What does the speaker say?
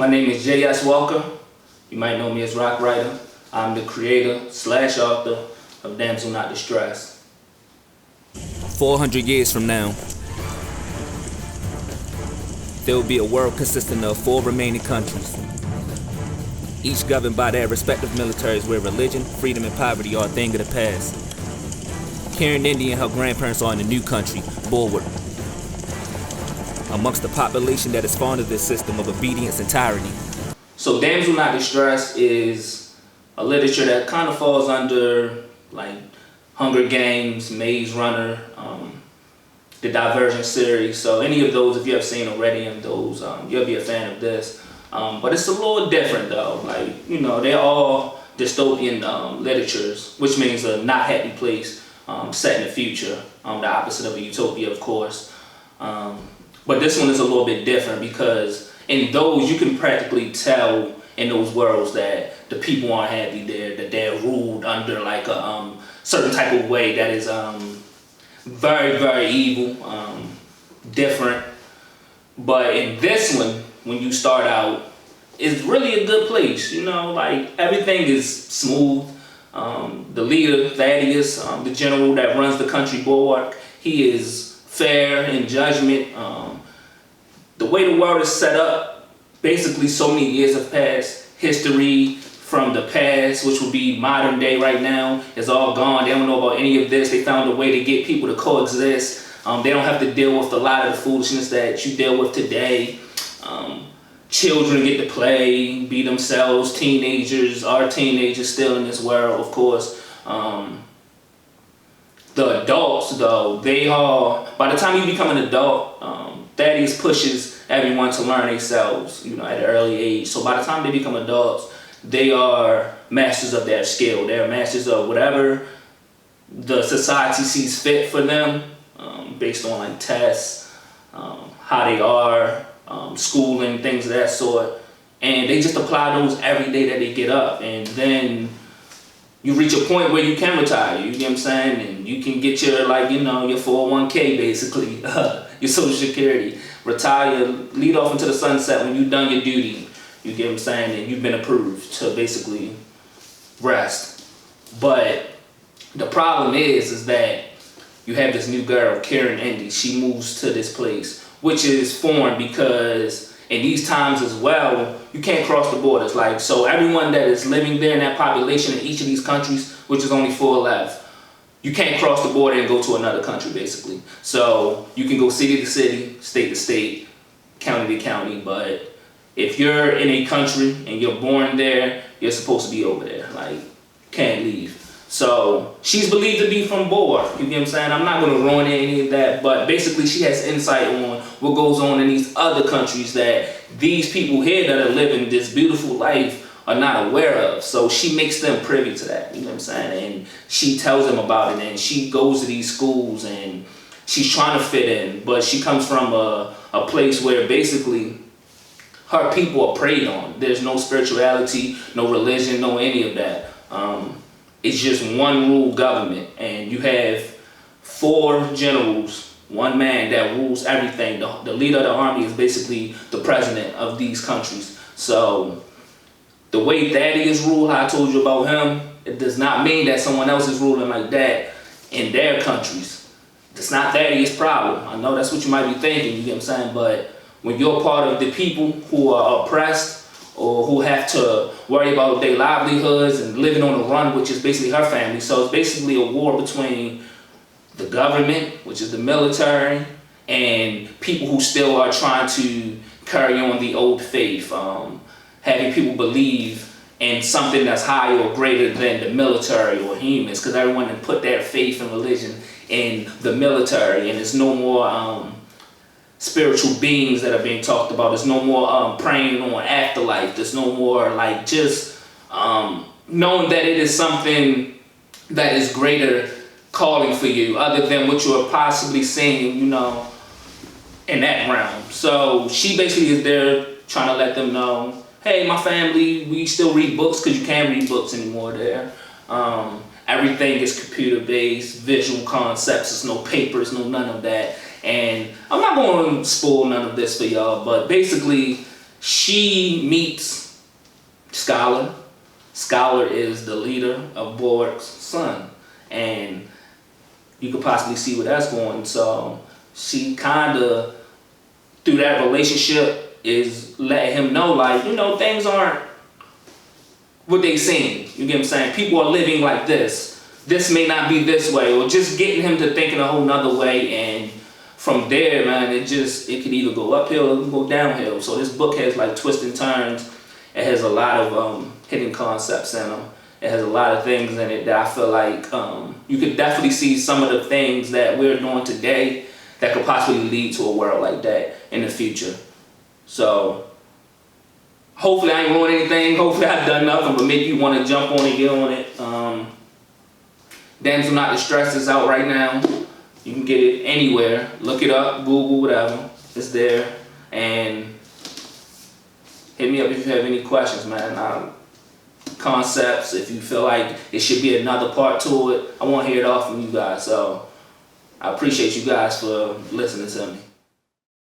My name is J.S Walker. You might know me as Writah. I'm the creator / author of Damsel, not Distressed. 400 years from now, there will be a world consisting of 4 remaining countries, each governed by their respective militaries where religion, freedom, and poverty are a thing of the past. Kieran and her grandparents are in a new country, Bulwark, amongst the population that is fond of this system of obedience and tyranny. So Damsel, not Distressed is a literature that kind of falls under like Hunger Games, Maze Runner, the Divergent series. So any of those, if you have seen already in those, you'll be a fan of this. But it's a little different though. Like, you know, they're all dystopian literatures, which means a not happy place set in the future, the opposite of a utopia, of course. But this one is a little bit different because in those you can practically tell in those worlds that the people aren't happy there, that they're ruled under like a certain type of way that is very, very evil, different. But in this one, when you start out, it's really a good place, you know, like everything is smooth. The leader, Thaddeus, the general that runs the country, Bulwark, he is fair in judgment. The way the world is set up, basically so many years have passed. History from the past, which would be modern day right now, is all gone. They don't know about any of this. They found a way to get people to coexist. They don't have to deal with a lot of the foolishness that you deal with today. Children get to play, be themselves. Teenagers are teenagers still in this world, of course. The adults, though, they are, by the time you become an adult, Thaddeus pushes everyone to learn themselves, you know, at an early age. So by the time they become adults, they are masters of their skill. They're masters of whatever the society sees fit for them, based on like tests, how they are, schooling, things of that sort. And they just apply those every day that they get up. And then you reach a point where you can retire, you get what I'm saying? And you can get your, like, you know, your 401k basically, your social security. Retire, lead off into the sunset when you've done your duty, you get what I'm saying? And you've been approved to basically rest. But the problem is that you have this new girl, Kieran. She moves to this place, which is foreign because in these times as well, you can't cross the borders. Like, so everyone that is living there in that population in each of these countries, which is only 4 left, you can't cross the border and go to another country, basically. So you can go city to city, state to state, county to county, but if you're in a country and you're born there, you're supposed to be over there. Like, can't leave. So she's believed to be from Bulwark, you get what I'm saying? I'm not going to ruin any of that, but basically she has insight on what goes on in these other countries that these people here that are living this beautiful life are not aware of. So she makes them privy to that, you know what I'm saying? And she tells them about it, and she goes to these schools and she's trying to fit in, but she comes from a place where basically her people are preyed on. There's no spirituality, no religion, no any of that. It's just one rule government, and you have 4 generals, 1 man that rules everything. The leader of the army is basically the president of these countries. So the way Thaddeus ruled, how I told you about him, it does not mean that someone else is ruling like that in their countries. It's not Thaddeus' problem. I know that's what you might be thinking, you get what I'm saying? But when you're part of the people who are oppressed or who have to worry about their livelihoods and living on the run, which is basically her family. So it's basically a war between the government, which is the military, and people who still are trying to carry on the old faith, having people believe in something that's higher or greater than the military or humans, because everyone has put their faith and religion in the military, and there's no more spiritual beings that are being talked about. There's no more praying on afterlife. There's no more like just knowing that it is something that is greater calling for you other than what you are possibly seeing, you know, in that realm. So she basically is there trying to let them know, hey, my family, we still read books because you can't read books anymore there. Everything is computer-based, visual concepts. There's no papers, none of that. And I'm not going to spoil none of this for y'all, but basically she meets Scholar. Scholar is the leader of Bulwark's son, and you could possibly see where that's going. So she kind of, through that relationship, is letting him know, like, you know, things aren't what they seem. You get what I'm saying? People are living like this. This may not be this way, or just getting him to thinking a whole nother way. And from there, man, it could either go uphill or it can go downhill. So this book has like twists and turns. It has a lot of hidden concepts in them. It has a lot of things in it that I feel like you could definitely see some of the things that we're doing today that could possibly lead to a world like that in the future. So hopefully I ain't ruined anything. Hopefully I've done nothing but make you want to jump on and get on it. Damsel Not Distressed is out right now. You can get it anywhere. Look it up, Google, whatever. It's there. And hit me up if you have any questions, man. Concepts, if you feel like it should be another part to it. I want to hear it all from you guys. So I appreciate you guys for listening to me.